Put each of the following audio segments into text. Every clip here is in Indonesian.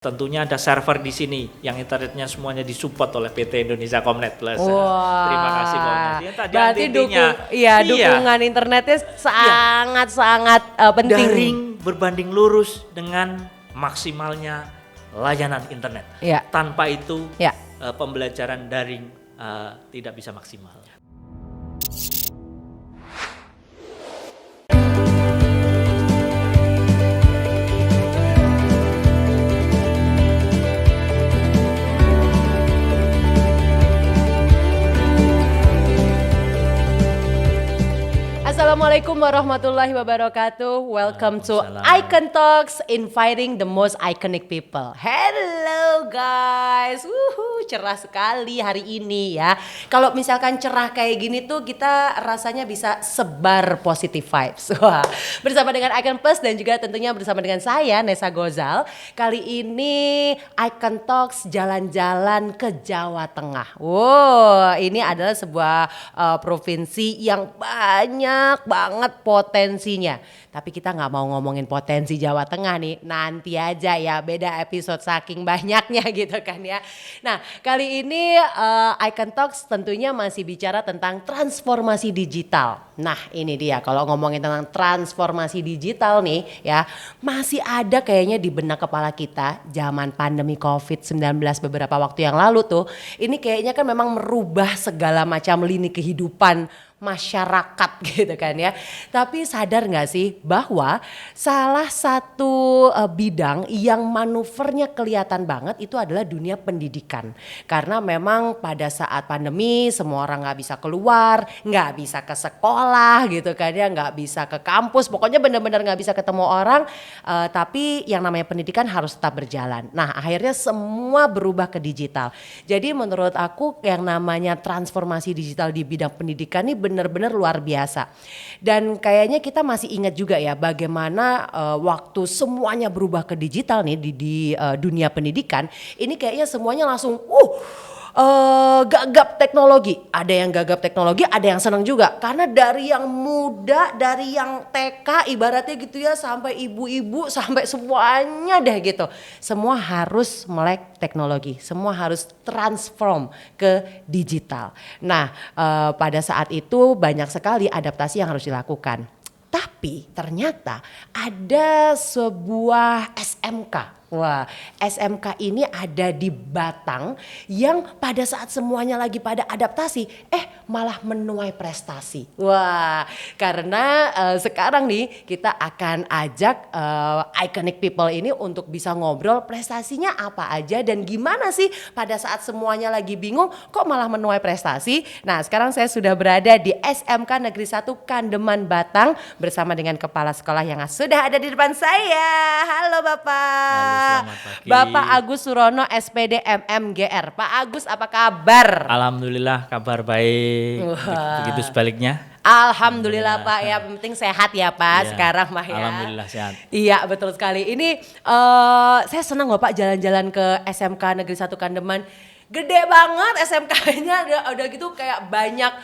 Tentunya ada server di sini yang internetnya semuanya disupport oleh PT Indonesia Comnet Plus. Wah, Terima kasih Pak Onat. Berarti dukungan internetnya sangat penting. Daring berbanding lurus dengan maksimalnya layanan internet. Iya. Tanpa itu Iya. pembelajaran daring tidak bisa maksimal. Assalamualaikum warahmatullahi wabarakatuh. Welcome to Icon Talks, inviting the most iconic people. Hello guys, cerah sekali hari ini ya. Kalau misalkan cerah kayak gini tuh kita rasanya bisa sebar positive vibes. Wah, bersama dengan Icon Plus dan juga tentunya bersama dengan saya Nessa Gozal. Kali ini Icon Talks jalan-jalan ke Jawa Tengah. Wow, ini adalah sebuah provinsi yang banyak banget potensinya. Tapi kita nggak mau ngomongin potensi Jawa Tengah nih, nanti aja ya, beda episode saking banyaknya gitu kan ya. Nah kali ini Icon Talks tentunya masih bicara tentang transformasi digital. Nah ini dia, kalau ngomongin tentang transformasi digital nih ya, masih ada kayaknya di benak kepala kita zaman pandemi COVID-19 beberapa waktu yang lalu tuh. Ini kayaknya kan memang merubah segala macam lini kehidupan masyarakat gitu kan ya. Tapi sadar gak sih bahwa salah satu bidang yang manuvernya kelihatan banget itu adalah dunia pendidikan. Karena memang pada saat pandemi semua orang gak bisa keluar, gak bisa ke sekolah gitu kan ya, gak bisa ke kampus, pokoknya benar-benar gak bisa ketemu orang. Tapi yang namanya pendidikan harus tetap berjalan. Nah akhirnya semua berubah ke digital. Jadi menurut aku yang namanya transformasi digital di bidang pendidikan ini benar-benar luar biasa. Dan kayaknya kita masih ingat juga ya bagaimana waktu semuanya berubah ke digital nih di dunia pendidikan, ini kayaknya semuanya langsung gagap teknologi. Ada yang gagap teknologi, ada yang senang juga. Karena dari yang muda, dari yang TK ibaratnya gitu ya, sampai ibu-ibu, sampai semuanya deh gitu. Semua harus melek teknologi, semua harus transform ke digital. Nah pada saat itu banyak sekali adaptasi yang harus dilakukan. Tapi ternyata ada sebuah SMK. Wah, SMK ini ada di Batang yang pada saat semuanya lagi pada adaptasi, malah menuai prestasi. Wah, karena sekarang nih kita akan ajak iconic people ini untuk bisa ngobrol prestasinya apa aja dan gimana sih pada saat semuanya lagi bingung kok malah menuai prestasi. Nah, sekarang saya sudah berada di SMK Negeri 1 Kandeman Batang bersama dengan kepala sekolah yang sudah ada di depan saya. Halo Bapak. Bapak Agus Surono SPD MMGR. Pak Agus apa kabar? Alhamdulillah kabar baik. Begitu sebaliknya. Alhamdulillah Pak ya, penting sehat ya Pak sekarang Pak ya. Alhamdulillah sehat. Iya betul sekali. Ini saya senang loh Pak jalan-jalan ke SMK Negeri 1 Kandeman. Gede banget SMK-nya, udah gitu kayak banyak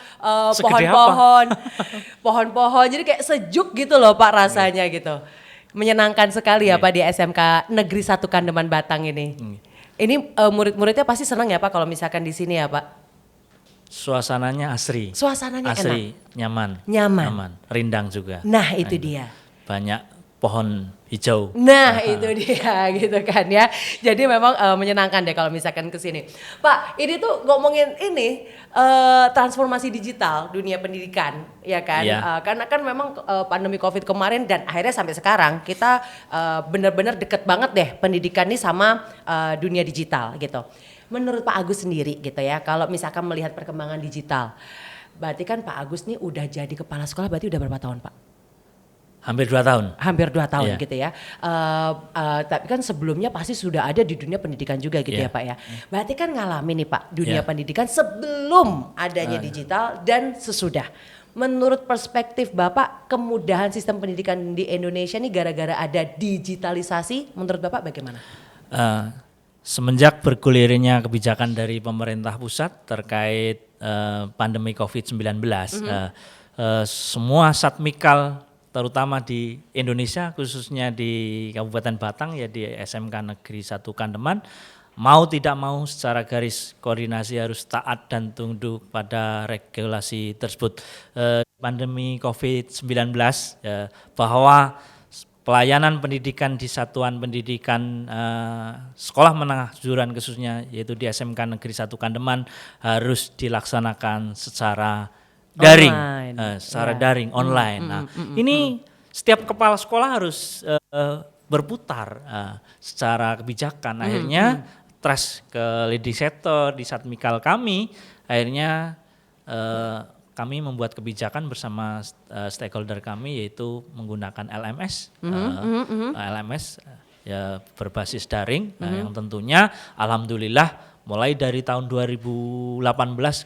pohon-pohon, pohon-pohon. Jadi kayak sejuk gitu loh Pak rasanya gitu. Menyenangkan sekali ya Pak di SMK Negeri 1 Kandeman Batang ini. Ini murid-muridnya pasti senang ya Pak kalau misalkan di sini ya Pak. Suasananya asri. Suasananya asri, enak. Nyaman. Rindang juga. Nah itu dia. Banyak pohon hijau. Nah itu dia gitu kan ya. Jadi memang menyenangkan deh kalau misalkan ke sini. Pak, ini tuh ngomongin ini transformasi digital dunia pendidikan ya kan. Karena kan memang pandemi Covid kemarin dan akhirnya sampai sekarang kita benar-benar deket banget deh pendidikan ini sama dunia digital gitu. Menurut Pak Agus sendiri gitu ya, kalau misalkan melihat perkembangan digital, berarti kan Pak Agus nih udah jadi kepala sekolah berarti udah berapa tahun Pak? Hampir 2 tahun. Hampir 2 tahun gitu ya. Tapi kan sebelumnya pasti sudah ada di dunia pendidikan juga gitu ya Pak ya. Berarti kan ngalamin nih Pak dunia pendidikan sebelum adanya digital dan sesudah. Menurut perspektif Bapak, kemudahan sistem pendidikan di Indonesia nih gara-gara ada digitalisasi, menurut Bapak bagaimana? Semenjak bergulirnya kebijakan dari pemerintah pusat terkait pandemi COVID-19, semua satmikal terutama di Indonesia, khususnya di Kabupaten Batang, ya di SMK Negeri 1 Kandeman, mau tidak mau secara garis koordinasi harus taat dan tunduk pada regulasi tersebut. Pandemi COVID-19, bahwa pelayanan pendidikan di satuan pendidikan sekolah menengah kejuruan khususnya yaitu di SMK Negeri 1 Kandeman harus dilaksanakan secara daring, daring online. Ini setiap kepala sekolah harus berputar secara kebijakan. Akhirnya trust ke leading sector di Satmikal kami, akhirnya kami membuat kebijakan bersama stakeholder kami yaitu menggunakan LMS, LMS ya berbasis daring, yang tentunya alhamdulillah mulai dari tahun 2018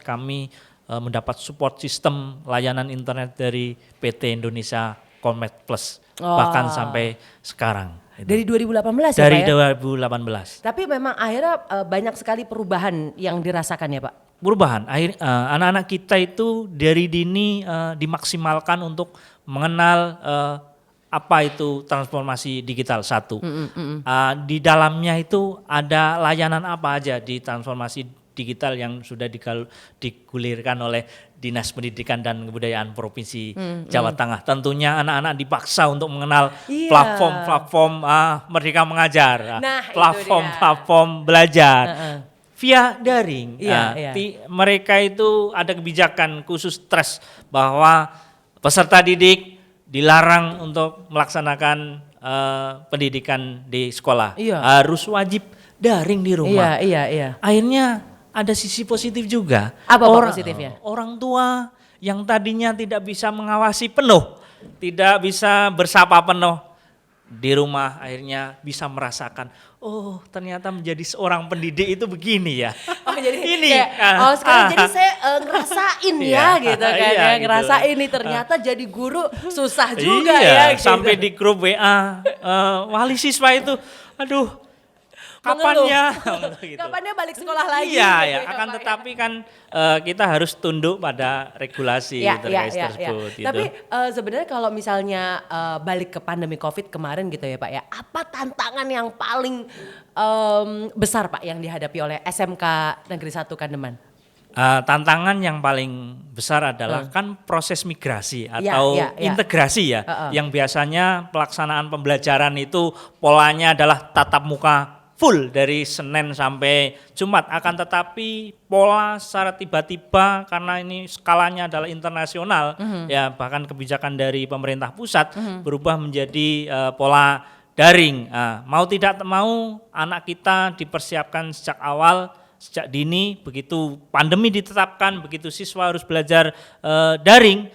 kami mendapat support sistem layanan internet dari PT Indonesia Comnet Plus, bahkan sampai sekarang. Dari 2018 ya Dari Pak ya? 2018. Tapi memang akhirnya banyak sekali perubahan yang dirasakan ya Pak? Perubahan, anak-anak kita itu dari dini dimaksimalkan untuk mengenal apa itu transformasi digital satu. Di dalamnya itu ada layanan apa aja di transformasi digital yang sudah digulirkan oleh Dinas Pendidikan dan Kebudayaan Provinsi Jawa Tengah. Tentunya anak-anak dipaksa untuk mengenal platform-platform Merdeka Mengajar, platform-platform belajar via daring. Mereka itu ada kebijakan khusus trust bahwa peserta didik dilarang untuk melaksanakan pendidikan di sekolah, harus wajib daring di rumah. Akhirnya ada sisi positif juga. Apa positifnya? Orang tua yang tadinya tidak bisa mengawasi penuh, tidak bisa bersapa penuh di rumah, akhirnya bisa merasakan, oh ternyata menjadi seorang pendidik itu begini ya. Oh jadi ini. Sekarang jadi saya ngerasain ya gitu kan ya, ngerasain nih ternyata gitu. jadi guru susah juga ya. Gitu. Sampai di grup WA wali siswa itu, aduh. Kapannya? Gitu. Kapannya balik sekolah lagi? Iya, akan tetapi kan kita harus tunduk pada regulasi terkait tersebut. Gitu. Tapi sebenarnya kalau misalnya balik ke pandemi COVID kemarin gitu ya Pak ya, apa tantangan yang paling besar Pak yang dihadapi oleh SMK Negeri 1 Kandeman? Tantangan yang paling besar adalah kan proses migrasi atau integrasi yang biasanya pelaksanaan pembelajaran itu polanya adalah tatap muka full dari Senin sampai Jumat, akan tetapi pola secara tiba-tiba karena ini skalanya adalah internasional, ya bahkan kebijakan dari pemerintah pusat berubah menjadi pola daring. Mau tidak mau anak kita dipersiapkan sejak awal, sejak dini, begitu pandemi ditetapkan, begitu siswa harus belajar daring,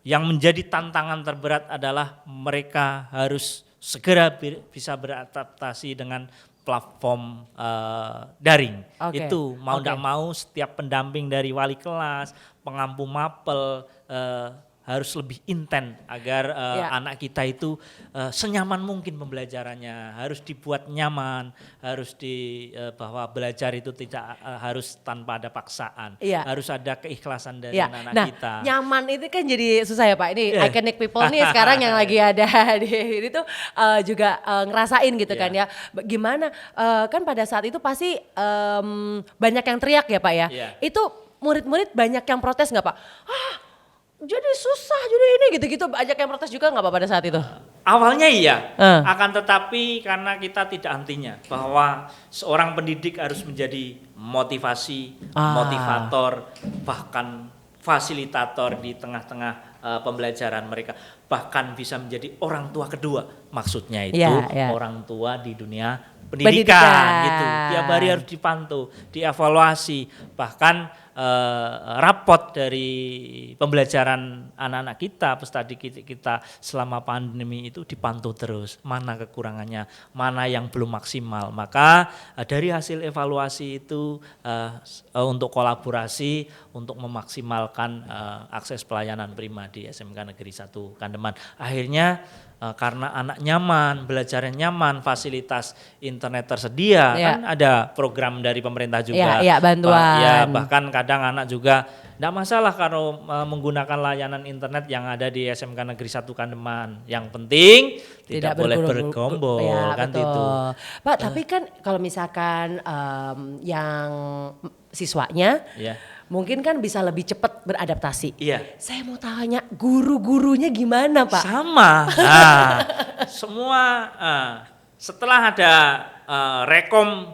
yang menjadi tantangan terberat adalah mereka harus segera bisa beradaptasi dengan platform daring. Itu mau tidak mau setiap pendamping dari wali kelas, pengampu mapel harus lebih intens agar anak kita itu senyaman mungkin pembelajarannya, harus dibuat nyaman, harus bahwa belajar itu tidak harus tanpa ada paksaan, harus ada keikhlasan dari anak-anak kita. Nyaman itu kan jadi susah ya Pak, ini iconic people nih sekarang yang lagi ada di ini tuh juga ngerasain gitu kan ya, gimana kan pada saat itu pasti banyak yang teriak ya Pak ya, itu murid-murid banyak yang protes nggak Pak? Jadi susah, jadi ini gitu-gitu, banyak yang protes juga nggak Pak pada saat itu? Awalnya iya, akan tetapi karena kita tidak hentinya bahwa seorang pendidik harus menjadi motivasi, motivator, bahkan fasilitator di tengah-tengah pembelajaran mereka, bahkan bisa menjadi orang tua kedua, maksudnya itu orang tua di dunia pendidikan. Gitu. Tiap hari harus dipantau, dievaluasi, bahkan rapot dari pembelajaran anak-anak kita, peserta didik kita selama pandemi itu dipantau terus, mana kekurangannya, mana yang belum maksimal. Maka dari hasil evaluasi itu untuk kolaborasi, untuk memaksimalkan akses pelayanan prima di SMK Negeri 1 Kandeman. teman-teman. Akhirnya karena anak nyaman, belajarnya nyaman, fasilitas internet tersedia, kan ada program dari pemerintah juga. Bantuan. Bahkan kadang anak juga tidak masalah kalau menggunakan layanan internet yang ada di SMK Negeri 1 Kandeman. Yang penting tidak boleh bergerombol kan itu. Pak, tapi kan kalau misalkan yang siswanya mungkin kan bisa lebih cepat beradaptasi. Saya mau tanya guru-gurunya gimana, Pak? Sama. Semua setelah ada rekom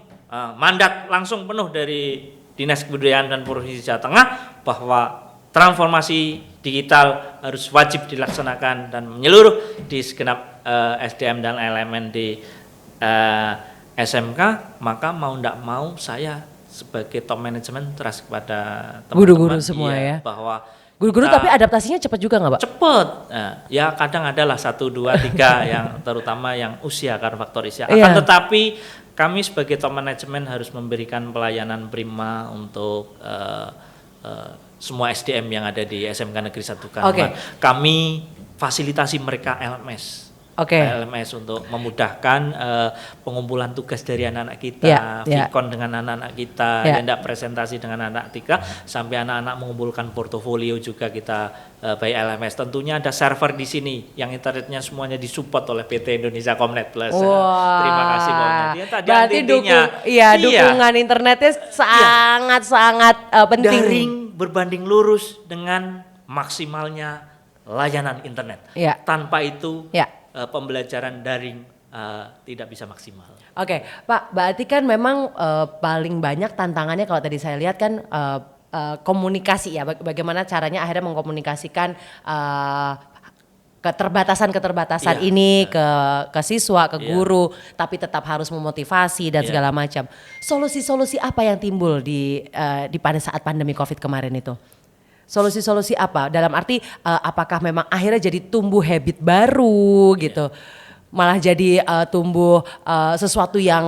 mandat langsung penuh dari Dinas Kebudayaan dan Provinsi Jawa Tengah bahwa transformasi digital harus wajib dilaksanakan dan menyeluruh di segenap SDM dan elemen di SMK, maka mau tidak mau saya sebagai top management trust kepada teman-teman guru-guru semua bahwa guru-guru tapi adaptasinya cepat juga nggak, Pak? Cepat. Ya kadang adalah 1, 2, 3 yang terutama yang usia karena faktor usia. Akan tetapi kami sebagai top management harus memberikan pelayanan prima untuk semua SDM yang ada di SMK Negeri 1 Kandeman. Kami fasilitasi mereka LMS. LMS untuk memudahkan pengumpulan tugas dari anak-anak kita, Vicon dengan anak-anak kita, tidak presentasi dengan anak kita, sampai anak-anak mengumpulkan portofolio juga kita by LMS. Tentunya ada server di sini yang internetnya semuanya disupport oleh PT Indonesia Comnet Plus. Terima kasih Pak Omnet. Berarti dukungan internetnya sangat-sangat penting. Daring berbanding lurus dengan maksimalnya layanan internet. Tanpa itu pembelajaran daring tidak bisa maksimal. Pak, berarti kan memang paling banyak tantangannya kalau tadi saya lihat kan komunikasi ya, bagaimana caranya akhirnya mengkomunikasikan keterbatasan ini ke siswa, ke guru, tapi tetap harus memotivasi dan segala macam. Solusi-solusi apa yang timbul di pada saat pandemi COVID kemarin itu? Solusi-solusi apa? Dalam arti apakah memang akhirnya jadi tumbuh habit baru gitu? Malah jadi tumbuh sesuatu yang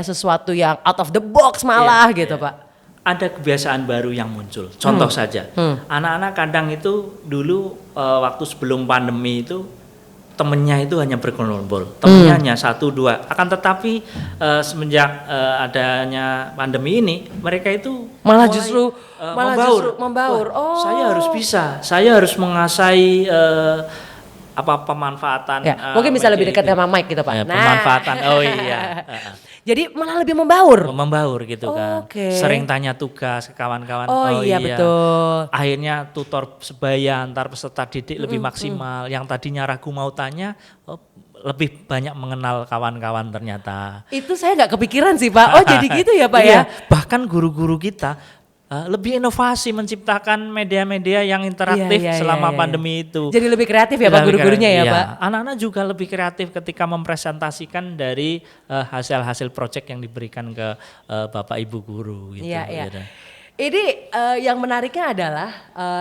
sesuatu yang out of the box malah gitu, Pak. Ada kebiasaan baru yang muncul. Contoh saja, anak-anak kadang itu dulu waktu sebelum pandemi itu temennya itu hanya bergerombol, temennya hanya 1, 2. Akan tetapi semenjak adanya pandemi ini, mereka itu malah justru membaur. Saya harus bisa, saya harus mengasai pemanfaatan. Mungkin bisa lebih dekat sama Mike gitu, Pak. Pemanfaatan. Jadi malah lebih membaur. Membaur gitu kan. Sering tanya tugas ke kawan-kawan. Betul. Akhirnya tutor sebaya antar peserta didik lebih maksimal. Yang tadinya ragu mau tanya, lebih banyak mengenal kawan-kawan ternyata. Itu saya nggak kepikiran sih, Pak. Jadi gitu ya, Pak ya. Bahkan guru-guru kita lebih inovasi menciptakan media-media yang interaktif selama pandemi itu. Jadi lebih kreatif ya Pak guru-gurunya ya Pak? Anak-anak juga lebih kreatif ketika mempresentasikan dari hasil-hasil proyek yang diberikan ke Bapak Ibu guru gitu. Ini yang menariknya adalah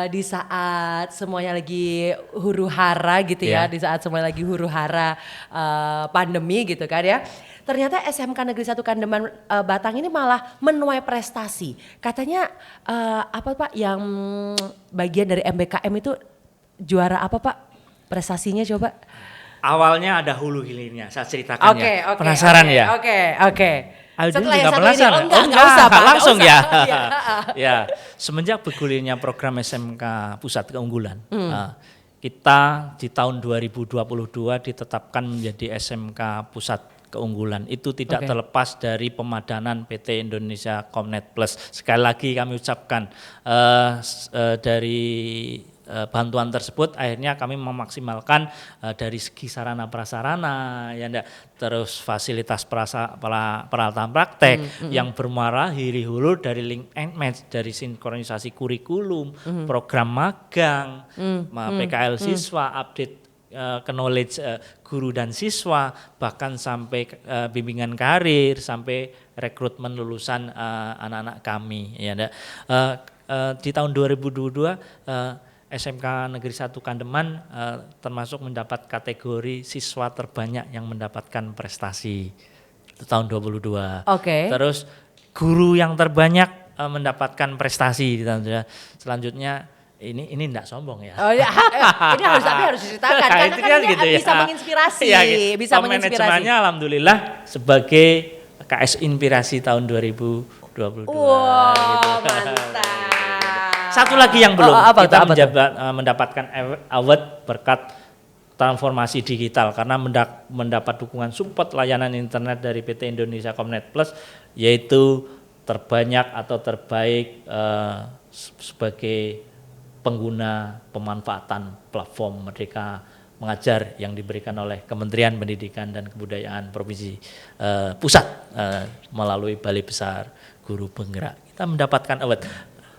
di saat semuanya lagi huru-hara gitu ya, di saat semuanya lagi huru-hara pandemi gitu kan ya. Ternyata SMK Negeri 1 Kandeman Batang ini malah menuai prestasi. Katanya Pak yang bagian dari MBKM itu juara apa Pak? Prestasinya coba. Awalnya ada hulu hilirnya, saya ceritakan Penasaran ya? Oke. Setelah yang penasaran. Enggak usah Pak. Langsung ya. Ya, semenjak bergulirnya program SMK Pusat Keunggulan, kita di tahun 2022 ditetapkan menjadi SMK Pusat Keunggulan. Itu tidak terlepas dari pemadanan PT Indonesia Comnet Plus. Sekali lagi kami ucapkan dari bantuan tersebut akhirnya kami memaksimalkan dari segi sarana prasarana terus fasilitas peralatan praktek yang bermuara hulu dari link and match, dari sinkronisasi kurikulum, program magang, PKL siswa, update knowledge guru dan siswa, bahkan sampai bimbingan karir, sampai rekrutmen lulusan anak-anak kami. Di tahun 2022 SMK Negeri 1 Kandeman termasuk mendapat kategori siswa terbanyak yang mendapatkan prestasi itu tahun 2022. Terus guru yang terbanyak mendapatkan prestasi di tahun selanjutnya Ini enggak sombong ya. Oh ya, ini harus diceritakan karena kan ini gitu bisa menginspirasi, ya, bisa menginspirasi. Manajemennya alhamdulillah sebagai KS Inspirasi tahun 2022. Wow, mantap. Satu lagi yang belum kita mendapatkan award berkat transformasi digital karena mendapat dukungan support layanan internet dari PT Indonesia Comnet Plus, yaitu terbanyak atau terbaik sebagai pengguna pemanfaatan platform Merdeka Mengajar yang diberikan oleh Kementerian Pendidikan dan Kebudayaan Provinsi Pusat melalui Balai Besar Guru Penggerak. Kita mendapatkan award.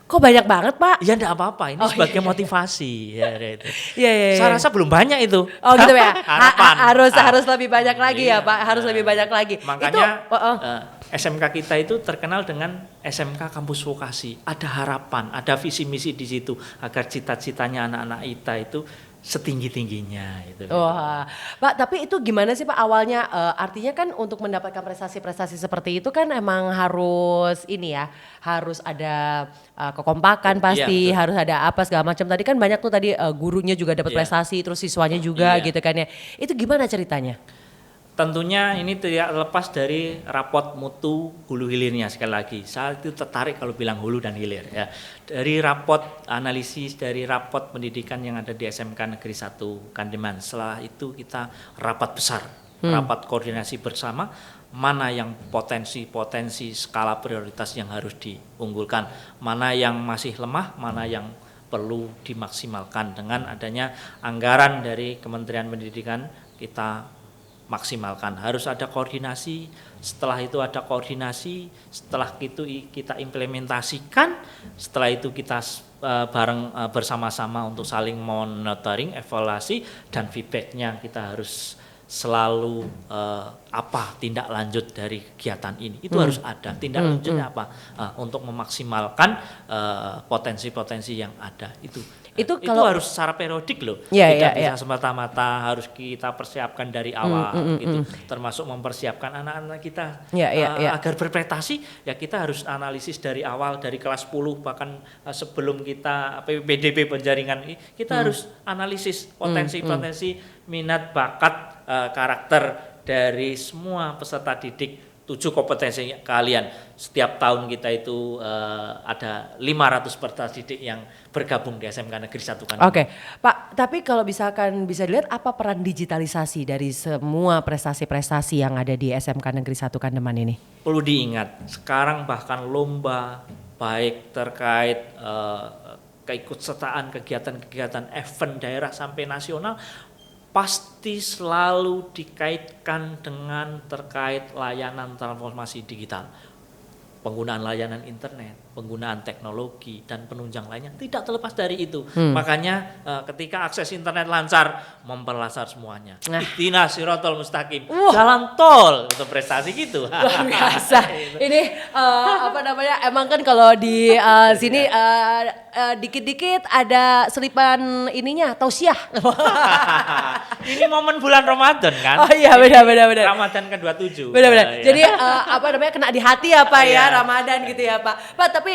Kok banyak banget, Pak? Ya enggak apa-apa, ini sebagai motivasi ya itu. Iya. Saya rasa belum banyak itu. Oh gitu ya. Harapan. Harus lebih banyak lagi ya, Pak. Harus lebih banyak lagi. Makanya SMK kita itu terkenal dengan SMK Kampus Vokasi. Ada harapan, ada visi misi di situ agar cita-citanya anak-anak kita itu setinggi-tingginya itu. Wah, Pak, tapi itu gimana sih Pak awalnya? Artinya kan untuk mendapatkan prestasi-prestasi seperti itu kan emang harus ini ya, harus ada kekompakan pasti, harus ada apa segala macam. Tadi kan banyak tuh tadi gurunya juga dapat prestasi, terus siswanya juga gitu kan ya. Itu gimana ceritanya? Tentunya ini tidak lepas dari rapot mutu hulu hilirnya sekali lagi. Saya itu tertarik kalau bilang hulu dan hilir ya. Dari rapot analisis dari rapot pendidikan yang ada di SMK Negeri 1 Kandeman. Setelah itu kita rapat besar, rapat koordinasi bersama mana yang potensi skala prioritas yang harus diunggulkan, mana yang masih lemah, mana yang perlu dimaksimalkan dengan adanya anggaran dari Kementerian Pendidikan kita maksimalkan. Harus ada koordinasi, setelah itu ada koordinasi, setelah itu kita implementasikan, setelah itu kita bersama-sama untuk saling monitoring, evaluasi, dan feedbacknya kita harus selalu tindak lanjut dari kegiatan ini. Itu harus ada, tindak lanjutnya apa? Untuk memaksimalkan potensi-potensi yang ada itu harus secara periodik loh. Tidak bisa semata-mata harus kita persiapkan dari awal gitu. Termasuk mempersiapkan anak-anak kita agar berprestasi, ya kita harus analisis dari awal, dari kelas 10 bahkan sebelum kita PDB penjaringan ini kita harus analisis potensi-potensi minat, bakat, karakter dari semua peserta didik. 7 kompetensi kalian. Setiap tahun kita itu ada 500 peserta didik yang bergabung di SMK Negeri 1 Kandeman. Oke, Pak, tapi kalau bisa dilihat apa peran digitalisasi dari semua prestasi-prestasi yang ada di SMK Negeri 1 Kandeman ini? Perlu diingat, sekarang bahkan lomba baik terkait keikutsertaan kegiatan-kegiatan event daerah sampai nasional pasti selalu dikaitkan dengan terkait layanan transformasi digital. Penggunaan layanan internet, penggunaan teknologi, dan penunjang lainnya tidak terlepas dari itu. Makanya ketika akses internet lancar, memperlancar semuanya. Ihdinas siratal mustaqim, jalan tol untuk prestasi gitu. Luar biasa. Ini emang kan kalau di sini dikit-dikit ada selipan ininya, tausiah. Ini momen bulan Ramadan kan? Oh iya, benar. Ramadan ke-27. Benar. Jadi kena di hati ya Pak ya, Ramadan gitu ya Pak. Pak, tapi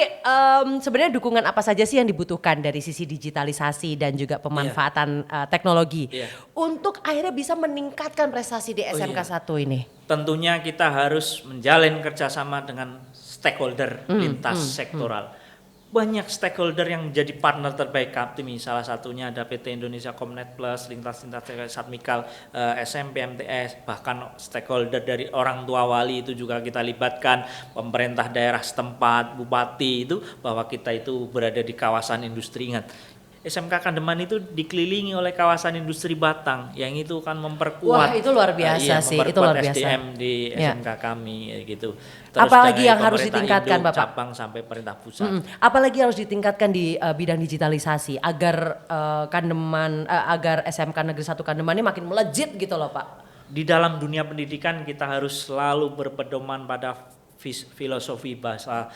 sebenarnya dukungan apa saja sih yang dibutuhkan dari sisi digitalisasi dan juga pemanfaatan teknologi untuk akhirnya bisa meningkatkan prestasi di SMK 1 ini? Tentunya kita harus menjalin kerjasama dengan stakeholder lintas sektoral. Banyak stakeholder yang menjadi partner terbaik Kaptimi, salah satunya ada PT Indonesia Comnet Plus, lintas Satmikal, SMP, MTS, bahkan stakeholder dari orang tua wali itu juga kita libatkan, pemerintah daerah setempat, bupati itu, bahwa kita itu berada di kawasan industri. Ingat, SMK Kandeman itu dikelilingi oleh kawasan industri Batang yang itu kan memperkuat. Wah, itu luar biasa sih, itu luar biasa. SDM di SMK kami gitu. Terus apalagi yang harus ditingkatkan induk, Bapak? Cabang sampai perintah pusat. Apalagi harus ditingkatkan di bidang digitalisasi agar agar SMK Negeri 1 Kandeman ini makin melejit gitu loh Pak. Di dalam dunia pendidikan kita harus selalu berpedoman pada filosofi bahasa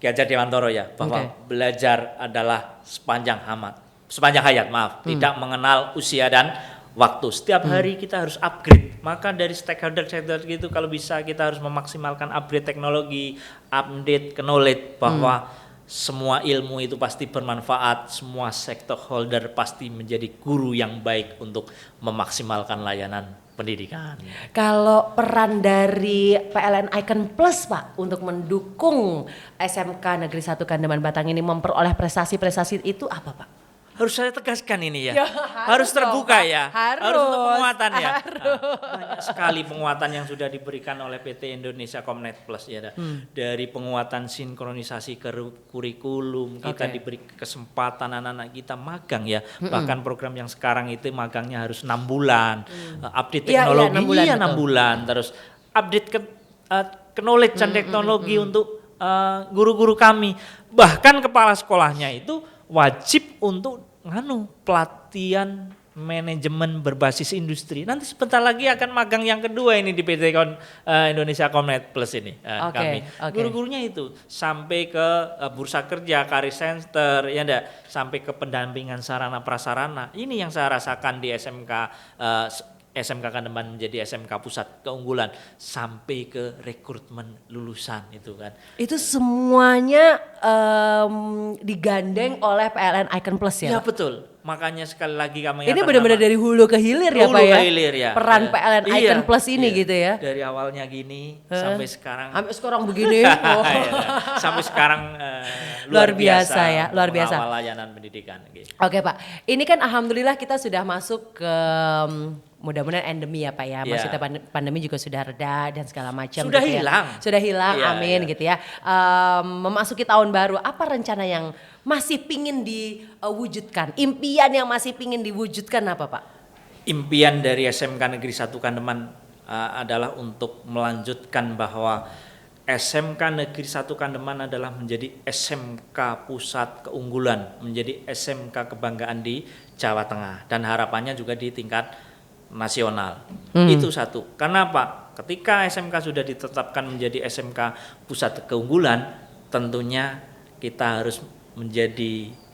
Ki Hajar Dewantoro ya, bahwa belajar adalah sepanjang hayat, tidak mengenal usia dan waktu. Setiap hari kita harus upgrade. Maka dari stakeholder gitu kalau bisa kita harus memaksimalkan upgrade teknologi, update knowledge bahwa semua ilmu itu pasti bermanfaat, semua stakeholder pasti menjadi guru yang baik untuk memaksimalkan layanan pendidikan. Kalau peran dari PLN Icon Plus Pak untuk mendukung SMK Negeri 1 Kandeman Batang ini memperoleh prestasi-prestasi itu apa Pak? Harus saya tegaskan ini ya, harus terbuka dong, ya, harus untuk penguatan ya. Banyak sekali penguatan yang sudah diberikan oleh PT Indonesia Comnet Plus ya, dari penguatan sinkronisasi kurikulum, kita diberi kesempatan anak-anak kita magang ya, bahkan program yang sekarang itu magangnya harus 6 bulan, update teknologi 6 bulan, terus update ke knowledge dan teknologi untuk guru-guru kami, bahkan kepala sekolahnya itu wajib untuk pelatihan manajemen berbasis industri. Nanti sebentar lagi akan magang yang kedua ini di PT Indonesia Comnet Plus ini kami. Guru-gurunya itu sampai ke bursa kerja, career center, ya enggak, sampai ke pendampingan sarana prasarana. Ini yang saya rasakan di SMK Kandeman menjadi SMK Pusat Keunggulan sampai ke rekrutmen lulusan itu kan. Itu semuanya digandeng oleh PLN Icon Plus ya? Ya betul. Makanya sekali lagi kami ini benar-benar dari hulu ke hilir ya Pak ya? Hilir ya. Peran PLN Icon Plus ini gitu ya? Dari awalnya gini sampai sekarang. Sampai sekarang begini. Sampai sekarang luar biasa ya, luar biasa. Layanan pendidikan. Gitu. Oke Pak, ini kan alhamdulillah kita sudah masuk ke mudah-mudahan endemi ya Pak ya, maksudnya pandemi juga sudah reda dan segala macam. Sudah gitu hilang. Ya. Sudah hilang, amin gitu ya. Memasuki tahun baru, apa rencana yang masih pingin diwujudkan? Impian yang masih pingin diwujudkan apa Pak? Impian dari SMK Negeri 1 Kandeman adalah untuk melanjutkan bahwa SMK Negeri 1 Kandeman adalah menjadi SMK Pusat Keunggulan, menjadi SMK kebanggaan di Jawa Tengah dan harapannya juga di tingkat nasional. Itu satu. Karena apa? Ketika SMK sudah ditetapkan menjadi SMK Pusat Keunggulan, tentunya kita harus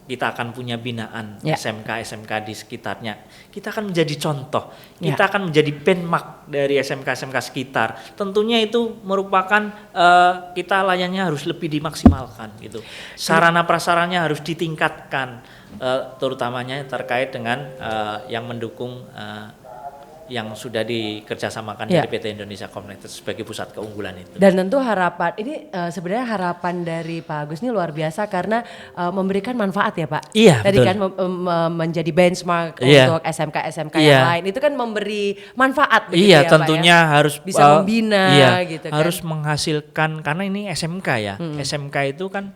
kita akan punya binaan SMK di sekitarnya. Kita akan menjadi contoh, kita akan menjadi benchmark dari SMK sekitar. Tentunya itu merupakan kita layannya harus lebih dimaksimalkan gitu. Sarana prasarannya harus ditingkatkan, terutamanya terkait dengan yang mendukung yang sudah dikerjasamakan dari PT Indonesia Comnet sebagai pusat keunggulan itu. Dan tentu harapan ini sebenarnya harapan dari Pak Agus ini luar biasa karena memberikan manfaat ya Pak. Iya. Tadi kan menjadi benchmark untuk SMK yang lain itu kan memberi manfaat begitu ya Pak. Iya, tentunya harus bisa membina gitu kan. Harus menghasilkan karena ini SMK ya. SMK itu kan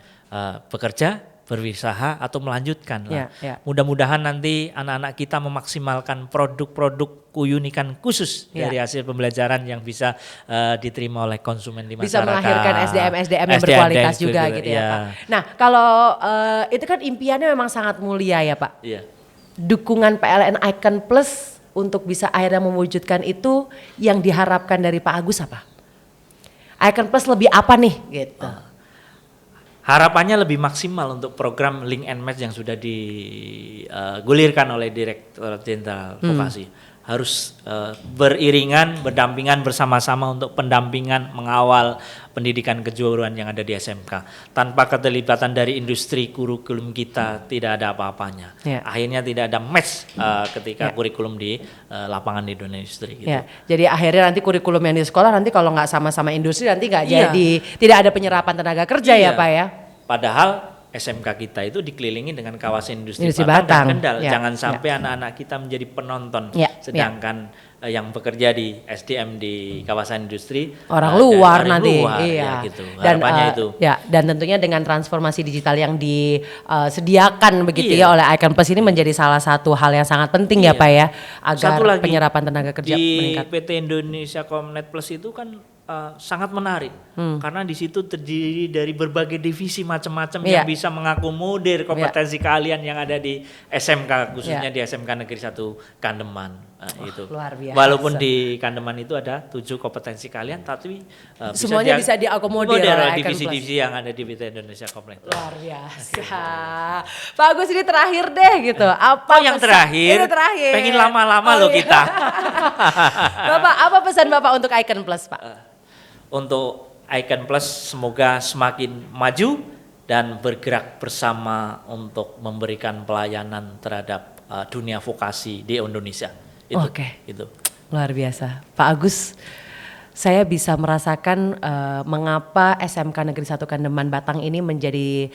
bekerja, berusaha atau melanjutkan lah. Mudah-mudahan nanti anak-anak kita memaksimalkan produk-produk keunikan khusus dari hasil pembelajaran yang bisa diterima oleh konsumen di masyarakat. Bisa melahirkan SDM yang berkualitas juga gitu ya Pak. Nah kalau itu kan impiannya memang sangat mulia ya Pak. Iya. Dukungan PLN Icon Plus untuk bisa akhirnya mewujudkan itu yang diharapkan dari Pak Agus apa? Icon Plus lebih apa nih gitu? Harapannya lebih maksimal untuk program Link and Match yang sudah digulirkan oleh Direktur Jenderal Vokasi. Harus beriringan, berdampingan bersama-sama untuk pendampingan mengawal pendidikan kejuruan yang ada di SMK. Tanpa keterlibatan dari industri kurikulum kita tidak ada apa-apanya. Akhirnya tidak ada match ketika kurikulum di lapangan di dunia industri. Gitu. Jadi akhirnya nanti kurikulum yang di sekolah nanti kalau nggak sama-sama industri nanti nggak jadi, tidak ada penyerapan tenaga kerja ya Pak ya. Padahal SMK kita itu dikelilingi dengan kawasan industri Batang dan Kendal. Jangan sampai anak-anak kita menjadi penonton, sedangkan yang bekerja di SDM di kawasan industri orang luar nanti. Gitu. Harapannya itu. Dan tentunya dengan transformasi digital yang disediakan begitu ya oleh Icon Plus ini menjadi salah satu hal yang sangat penting ya Pak ya, agar penyerapan tenaga kerja meningkat. Di PT Indonesia Comnet Plus itu kan sangat menarik karena di situ terdiri dari berbagai divisi macam-macam yang bisa mengakomodir kompetensi kalian yang ada di SMK khususnya di SMK Negeri 1 Kandeman itu. Luar biasa. Walaupun di Kandeman itu ada 7 kompetensi kalian tapi semuanya bisa diakomodir oleh divisi-divisi yang ada di PT Indonesia Comnet. Luar biasa. Pak Agus ini terakhir deh gitu. Apa yang terakhir? Ini terakhir. Pengen lama-lama loh kita. Bapak, apa pesan Bapak untuk Icon Plus Pak? Untuk Icon Plus semoga semakin maju dan bergerak bersama untuk memberikan pelayanan terhadap dunia vokasi di Indonesia. Oke. Luar biasa. Pak Agus, saya bisa merasakan mengapa SMK Negeri 1 Kandeman Batang ini menjadi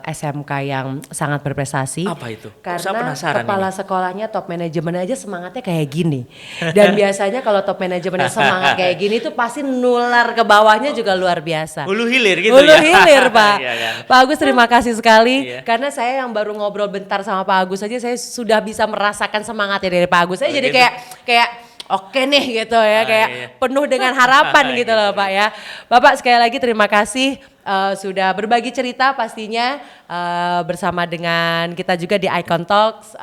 SMK yang sangat berprestasi. Apa itu? Karena kepala sekolahnya top manajemen aja semangatnya kayak gini. Dan biasanya kalau top manajemennya semangat kayak gini tuh pasti nular ke bawahnya juga luar biasa. Hulu hilir gitu Hulu hilir Pak. Iya kan? Pak Agus terima kasih sekali. Karena saya yang baru ngobrol bentar sama Pak Agus aja saya sudah bisa merasakan semangatnya dari Pak Agus. Saya jadi kayak oke nih gitu ya, kayak penuh dengan harapan gitu loh Pak ya. Bapak sekali lagi terima kasih sudah berbagi cerita pastinya bersama dengan kita juga di Icon Talks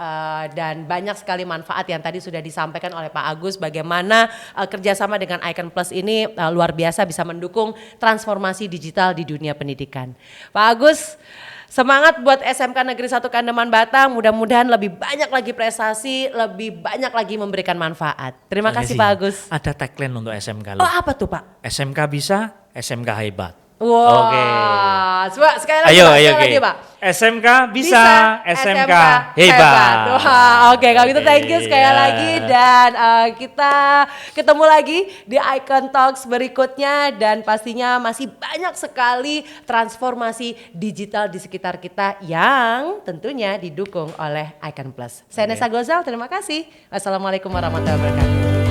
dan banyak sekali manfaat yang tadi sudah disampaikan oleh Pak Agus bagaimana kerjasama dengan Icon Plus ini luar biasa bisa mendukung transformasi digital di dunia pendidikan. Pak Agus, semangat buat SMK Negeri 1 Kandeman Batang, mudah-mudahan lebih banyak lagi prestasi, lebih banyak lagi memberikan manfaat. Terima kasih Pak Agus. Ada tagline untuk SMK loh. Oh apa tuh Pak? SMK bisa, SMK hebat. Wah, coba sekali lagi Pak. SMK bisa, SMK hebat. Wah, oke, kalau gitu thank you sekali lagi dan kita ketemu lagi di Icon Talks berikutnya dan pastinya masih banyak sekali transformasi digital di sekitar kita yang tentunya didukung oleh Icon Plus. Saya Nessa Gozal, terima kasih. Wassalamualaikum warahmatullahi wabarakatuh.